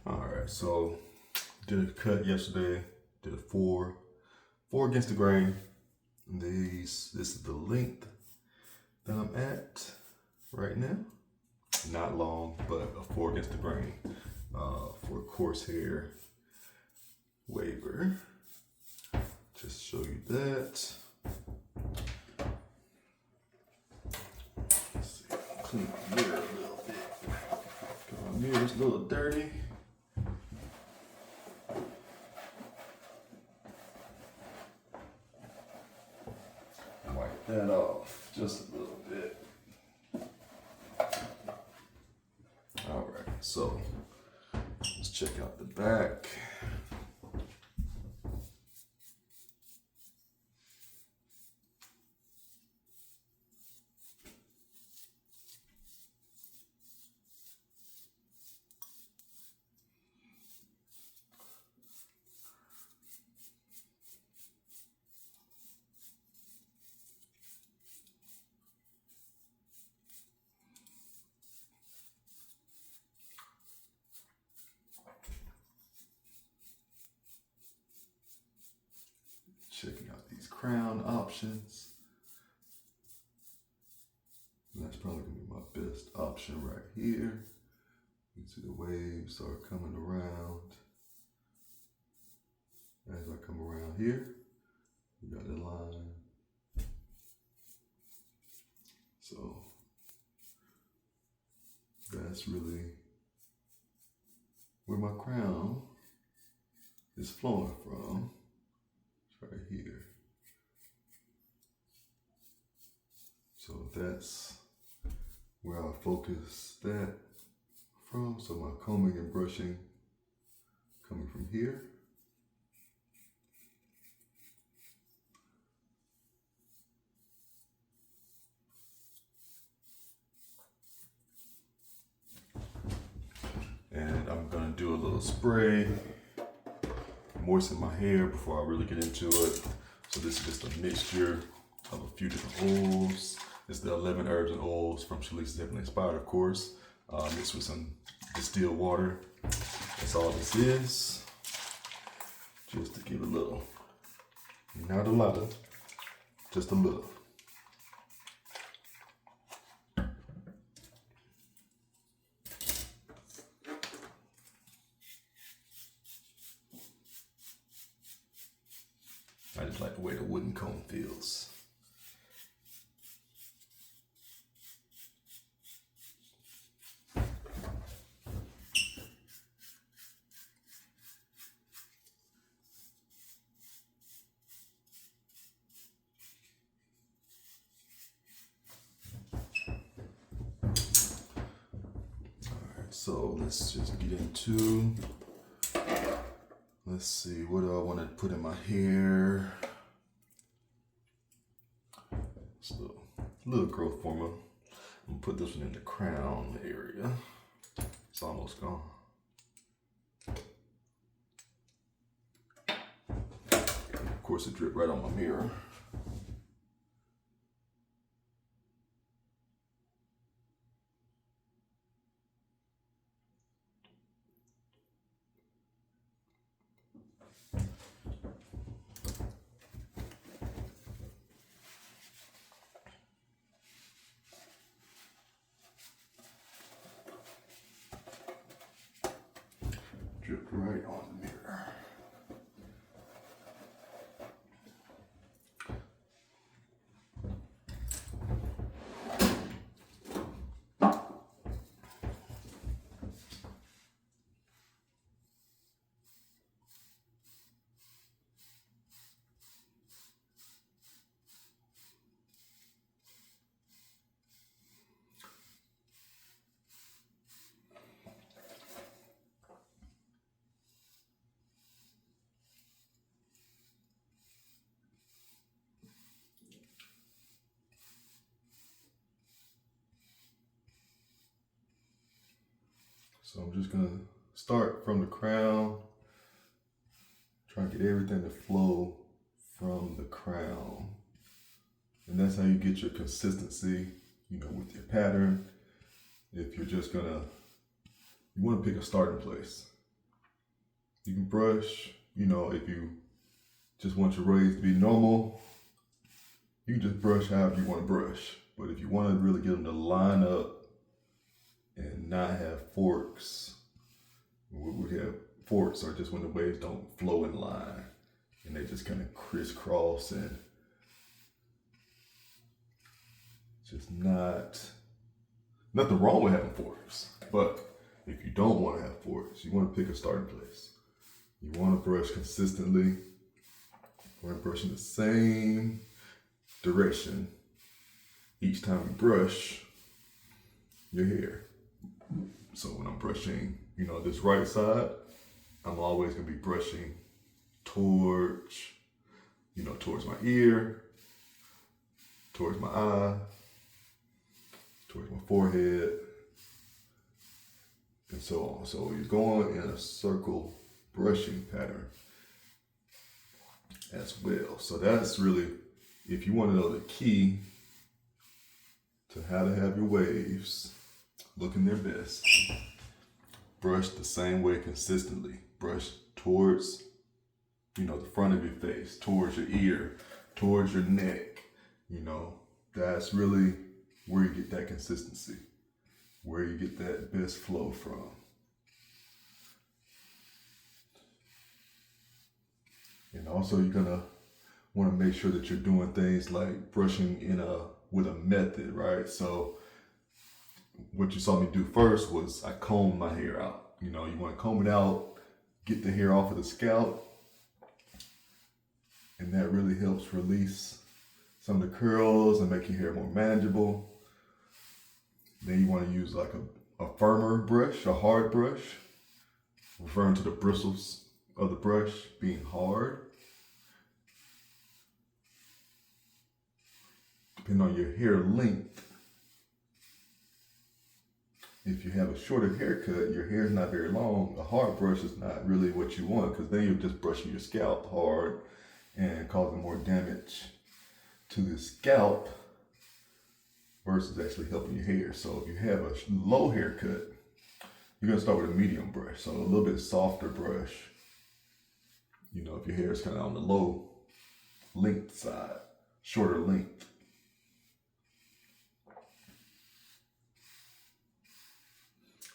All right, so did a cut yesterday. Did a four against the grain. This is the length that I'm at right now. Not long, but a four against the grain for coarse hair waiver. Just show you that. Let's see, clean my mirror a little bit. My mirror's a little dirty. Wipe that off just a little bit. All right, so let's check out the back. Checking out these crown options. That's probably gonna be my best option right here. You can see the waves start coming around. As I come around here, you got the line. So that's really where my crown is flowing from. It's right here. So that's where I focus that from. So my combing and brushing coming from here. And I'm gonna do a little spray, moisten my hair before I really get into it. So this is just a mixture of a few different oils. It's the 11 herbs and oils from Shalice's Heavenly Inspired, of course, mixed with some distilled water. That's all this is. Just to give a little, not a lot, just a little. I just like the way the wooden comb feels. So let's just get into, let's see, what do I want to put in my hair? It's a little growth formula. I'm gonna put this one in the crown area. It's almost gone. Of course, it dripped right on my mirror. Dripped right on the mirror. So I'm just gonna start from the crown, try to get everything to flow from the crown. And that's how you get your consistency, you know, with your pattern. If you're just gonna, you wanna pick a starting place. You can brush, you know, if you just want your waves to be normal, you can just brush however you want to brush. But if you want to really get them to line up and not have forks, we have forks are just when the waves don't flow in line and they just kind of crisscross, and just nothing wrong with having forks. But if you don't want to have forks, you want to pick a starting place. You want to brush consistently. You want to brush in the same direction each time you brush your hair. So when I'm brushing, you know, this right side, I'm always going to be brushing towards, you know, towards my ear, towards my eye, towards my forehead, and so on. So you're going in a circle brushing pattern as well. So that's really, if you want to know the key to how to have your waves looking their best, brush the same way consistently. Brush towards, you know, the front of your face, towards your ear, towards your neck. You know, that's really where you get that consistency, where you get that best flow from. And also you're gonna want to make sure that you're doing things like brushing with a method, right? So what you saw me do first was I combed my hair out. You know, you want to comb it out, get the hair off of the scalp, and that really helps release some of the curls and make your hair more manageable. Then you want to use like a firmer brush, a hard brush, referring to the bristles of the brush being hard. Depending on your hair length, if you have a shorter haircut, your hair is not very long, a hard brush is not really what you want, because then you're just brushing your scalp hard and causing more damage to the scalp versus actually helping your hair. So if you have a low haircut, you're gonna start with a medium brush, so a little bit softer brush. You know, if your hair is kind of on the low length side, shorter length.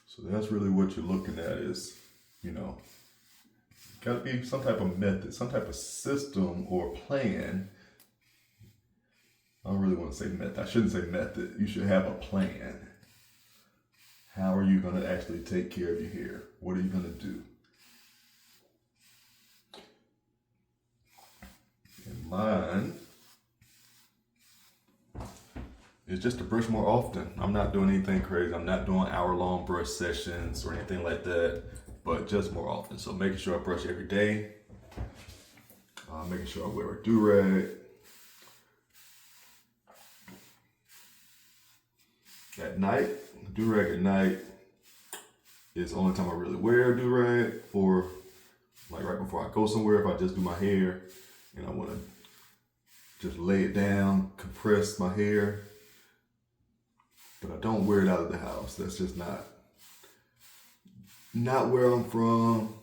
So that's really what you're looking at is, you know, got to be some type of method, some type of system or plan. I don't really want to say method. I shouldn't say method. You should have a plan. How are you going to actually take care of your hair? What are you going to do? And mine is just to brush more often. I'm not doing anything crazy. I'm not doing hour-long brush sessions or anything like that, but just more often. So making sure I brush every day, making sure I wear a do-rag. At night, do-rag at night is the only time I really wear a do-rag, or like right before I go somewhere, if I just do my hair and I want to just lay it down, compress my hair. But I don't wear it out of the house. That's just not where I'm from,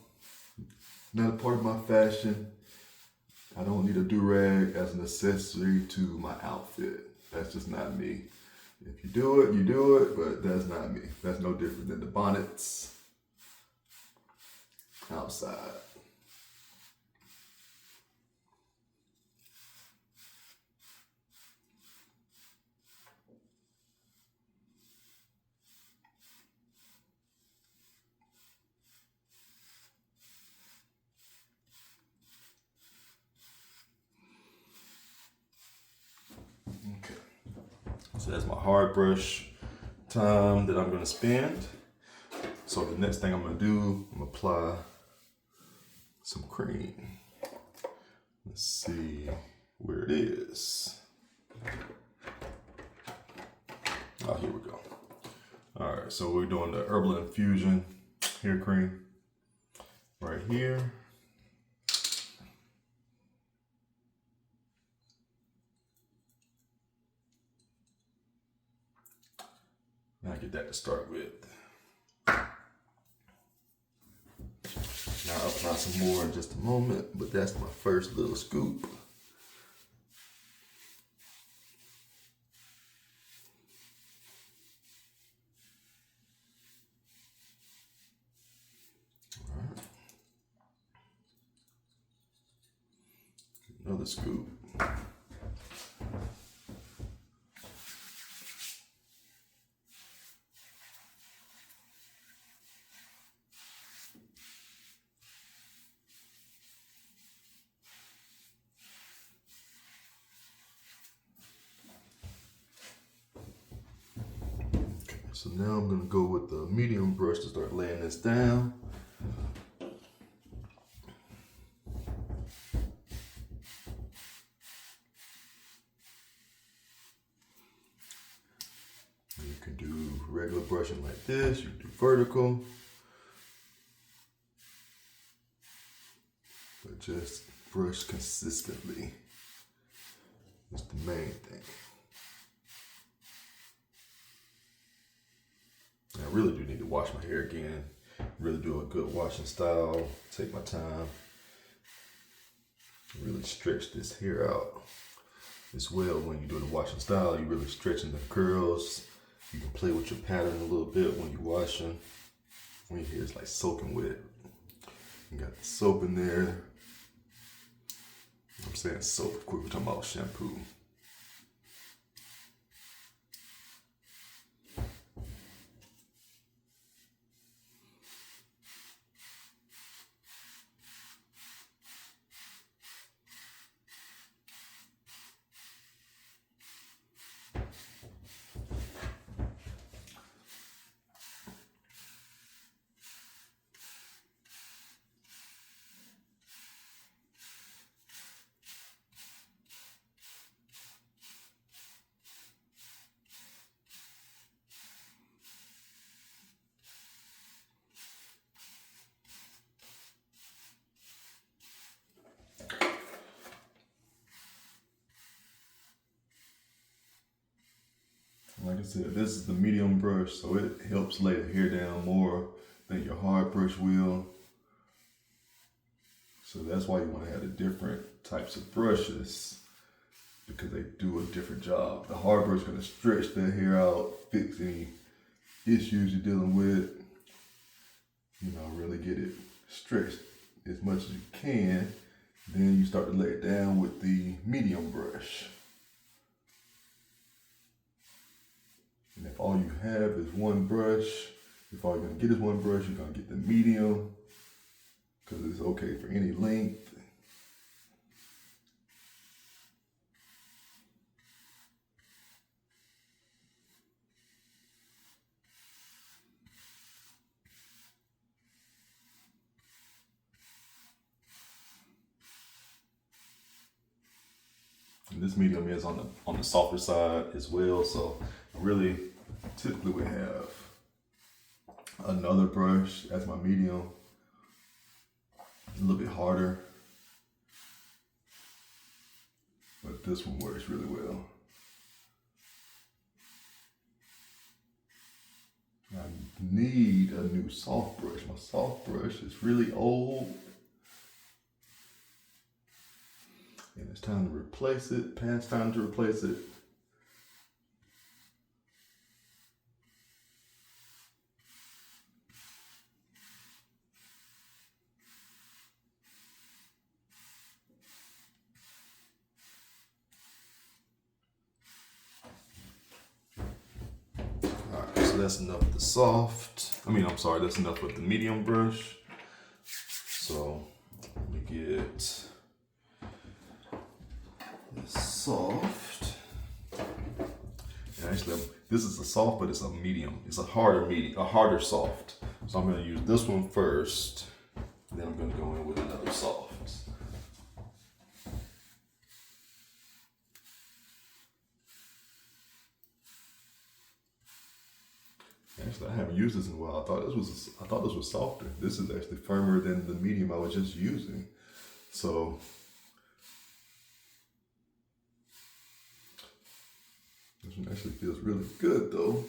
not a part of my fashion. I don't need a do-rag as an accessory to my outfit. That's just not me. If you do it, you do it, but that's not me. That's no different than the bonnets outside. Okay, so that's my hard brush time that I'm gonna spend. So the next thing I'm gonna do, I'm gonna apply some cream. Let's see where it is. Oh, here we go. All right, so we're doing the Herbal Infusion hair cream right here. Now I get that to start with. Now up Try some more in just a moment, but that's my first little scoop. All right. Another scoop. So now I'm gonna go with the medium brush to start laying this down. You can do regular brushing like this, you can do vertical. But just brush consistently. That's the main thing. I really do need to wash my hair again. Really do a good washing style. Take my time. Really stretch this hair out as well. When you do the washing style, you're really stretching the curls. You can play with your pattern a little bit when you're washing. When your hair is like soaking wet. You got the soap in there. I'm saying soap, of course we're talking about shampoo. Like I said, this is the medium brush, so it helps lay the hair down more than your hard brush will. So that's why you want to have the different types of brushes, because they do a different job. The hard brush is going to stretch the hair out, fix any issues you're dealing with, you know, really get it stretched as much as you can. Then you start to lay it down with the medium brush. And if all you have is one brush, if all you're gonna get is one brush, you're gonna get the medium, because it's okay for any length. And this medium is on the softer side as well, so really typically we have another brush as my medium, a little bit harder, but this one works really well. I need a new soft brush. My soft brush is really old, and it's time to replace it. Past time to replace it. That's enough with the soft. That's enough with the medium brush. So let me get the soft. And actually, this is a soft, but it's a medium. It's a harder soft. So I'm gonna use this one first. Then I'm gonna go in with another soft. Actually, I haven't used this in a while. I thought this was softer. This is actually firmer than the medium I was just using. So this one actually feels really good though.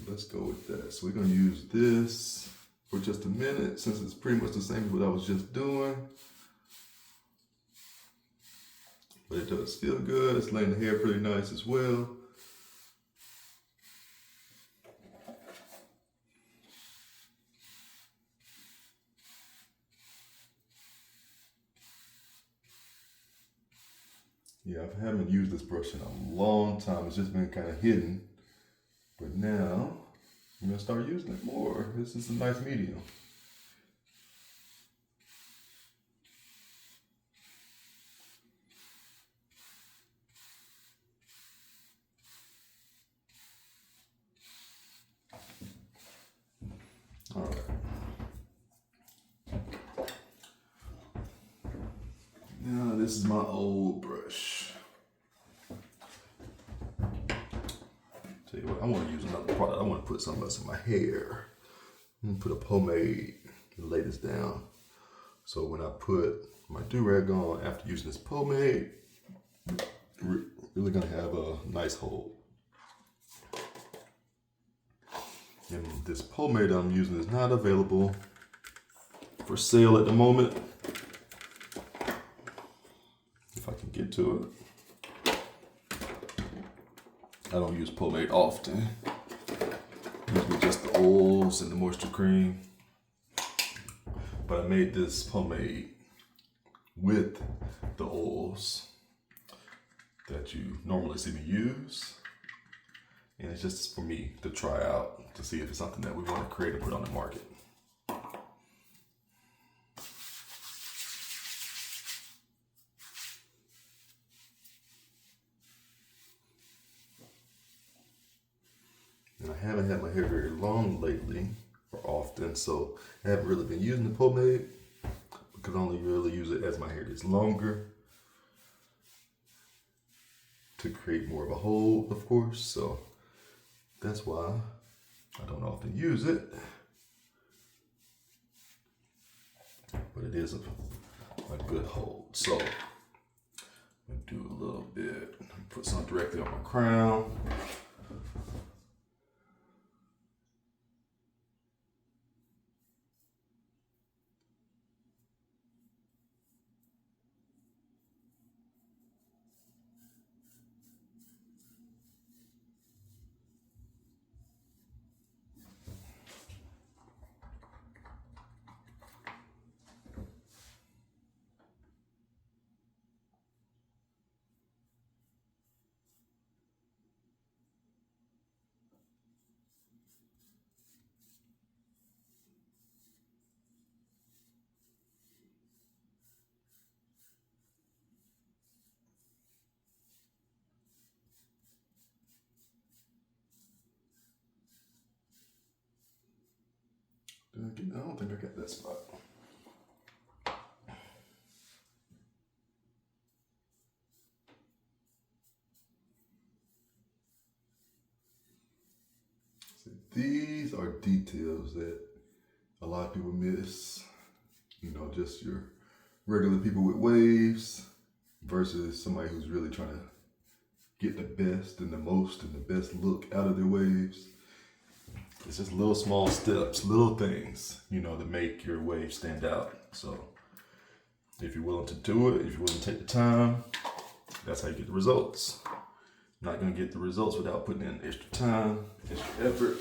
Let's go with that. So we're gonna use this for just a minute, since it's pretty much the same as what I was just doing. But it does feel good. It's laying the hair pretty nice as well. Yeah, I haven't used this brush in a long time. It's just been kind of hidden. But now, I'm gonna start using it more. This is a nice medium. All right. Now this is my old brush. Tell you what, I want to use another product. I want to put something else in my hair. I'm gonna put a pomade and lay this down. So when I put my do-rag on after using this pomade, really gonna have a nice hold. And this pomade I'm using is not available for sale at the moment. If I can get to it. I don't use pomade often. Usually just the oils and the moisture cream. But I made this pomade with the oils that you normally see me use. And it's just for me to try out to see if it's something that we want to create and put on the market. And I haven't had my hair very long lately, or often, so I haven't really been using the pomade because I only really use it as my hair gets longer to create more of a hold, of course. So that's why I don't often use it, but it is a good hold. So I'm gonna do a little bit, put some directly on my crown. I don't think I got that spot. See, these are details that a lot of people miss. You know, just your regular people with waves versus somebody who's really trying to get the best and the most and the best look out of their waves. It's just little small steps, little things, you know, that make your wave stand out. So if you're willing to do it, if you're willing to take the time, that's how you get the results. You're not gonna get the results without putting in extra time, extra effort.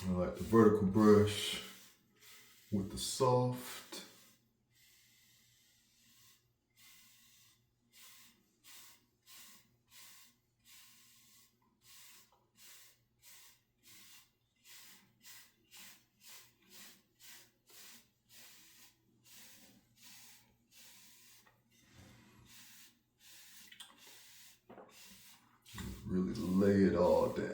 I like the vertical brush with the soft. Really lay it all down.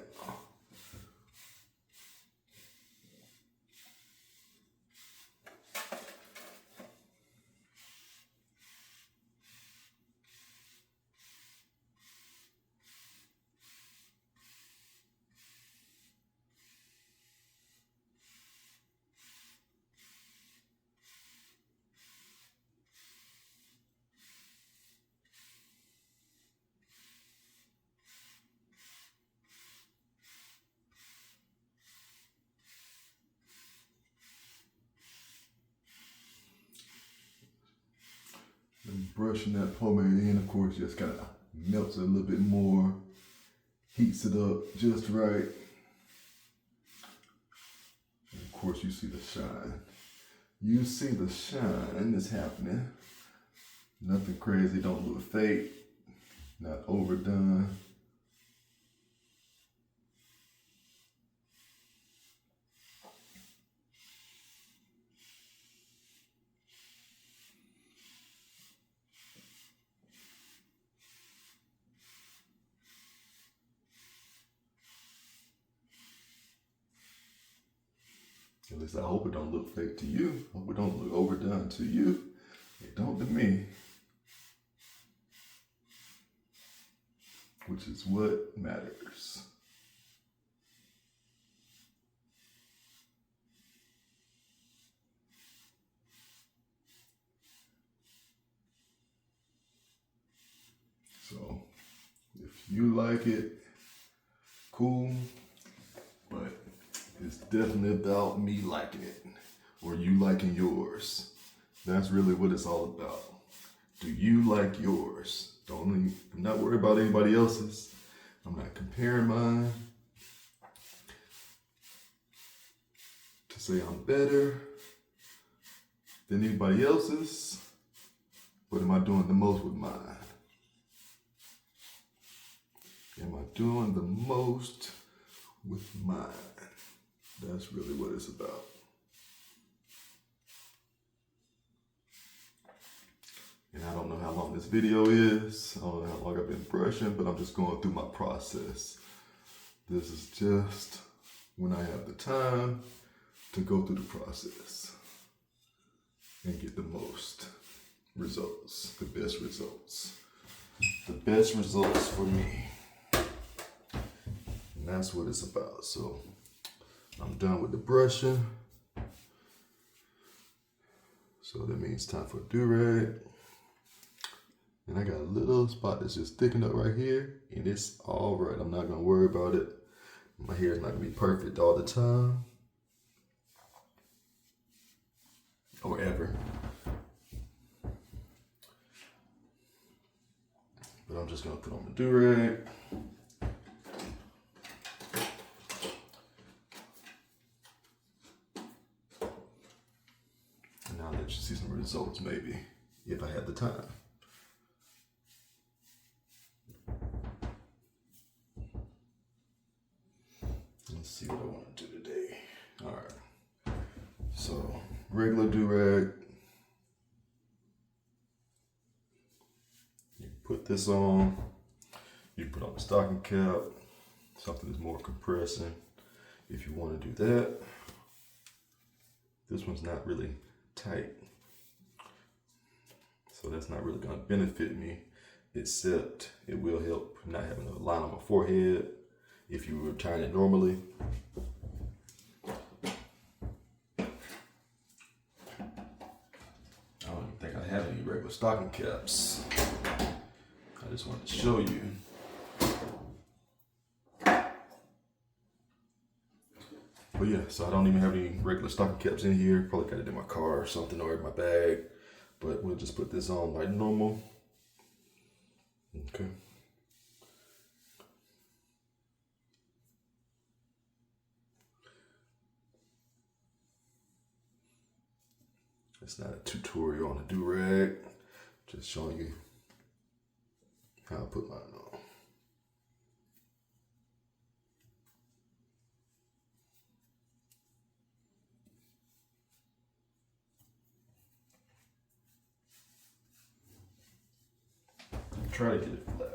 And brushing that pomade in, of course, just kind of melts it a little bit more, heats it up just right. And of course, you see the shine. You see the shine that's happening. Nothing crazy, don't look fake, not overdone. At least I hope it don't look fake to you. I hope it don't look overdone to you. It don't to me. Which is what matters. So, if you like it, cool. But it's definitely about me liking it, or you liking yours. That's really what it's all about. Do you like yours? I'm not worried about anybody else's. I'm not comparing mine to say I'm better than anybody else's, but am I doing the most with mine? Am I doing the most with mine? That's really what it's about. And I don't know how long this video is. I don't know how long I've been brushing, but I'm just going through my process. This is just when I have the time to go through the process and get the most results, the best results. The best results for me. And that's what it's about. So I'm done with the brushing. So that means time for a do-rag. And I got a little spot that's just sticking up right here, and it's all right. I'm not gonna worry about it. My hair is not gonna be perfect all the time, or ever. But I'm just gonna put on my do-rag. And I'll let you see some results maybe, if I have the time. Let's see what I want to do today. All right. So, regular do-rag. You put this on. You put on the stocking cap. Something that's more compressing if you want to do that. This one's not really tight, so that's not really going to benefit me, except it will help not having a line on my forehead if you were tying it normally. I don't even think I have any regular stocking caps. I just wanted to show you. But yeah, so I don't even have any regular stocking caps in here. Probably got it in my car or something, or in my bag. But we'll just put this on like normal. Okay. It's not a tutorial on a do-rag. Just showing you how I put mine on. Try to get it flat.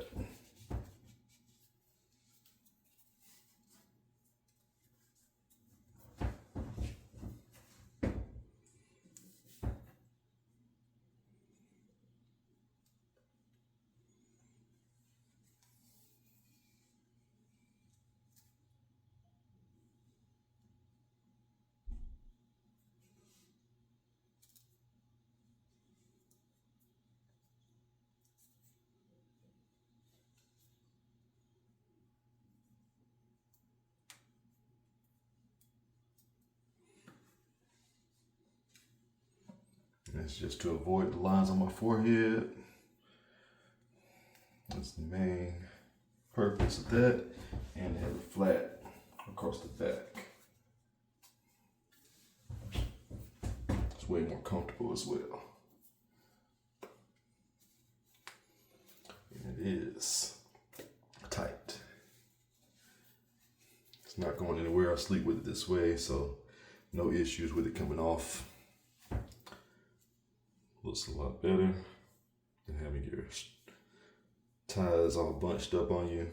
It's just to avoid the lines on my forehead. That's the main purpose of that. And have it flat across the back. It's way more comfortable as well. And it is tight. It's not going anywhere. I sleep with it this way, so no issues with it coming off. Looks a lot better than having your ties all bunched up on you.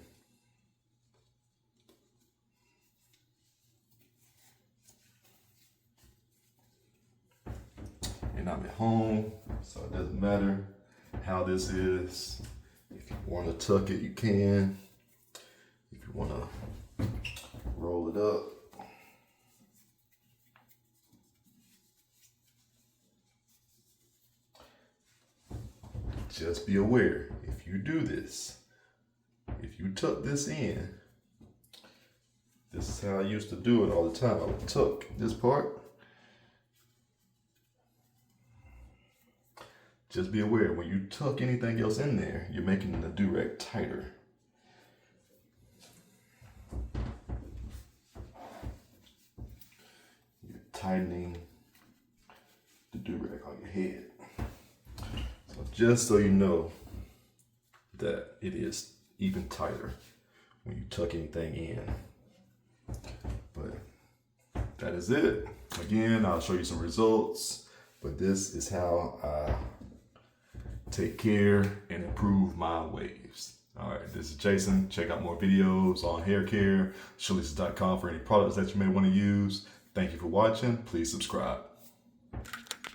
And I'm at home, so it doesn't matter how this is. If you want to tuck it, you can. If you want to roll it up, just be aware, if you do this, if you tuck this in, this is how I used to do it all the time. I would tuck this part. Just be aware, when you tuck anything else in there, you're making the do-rag tighter. You're tightening the do-rag on your head. So just so you know that it is even tighter when you tuck anything in. But that is it. Again, I'll show you some results, but this is how I take care and improve my waves. All right, this is Jason. Check out more videos on hair care, Shalices.com for any products that you may want to use. Thank you for watching. Please subscribe.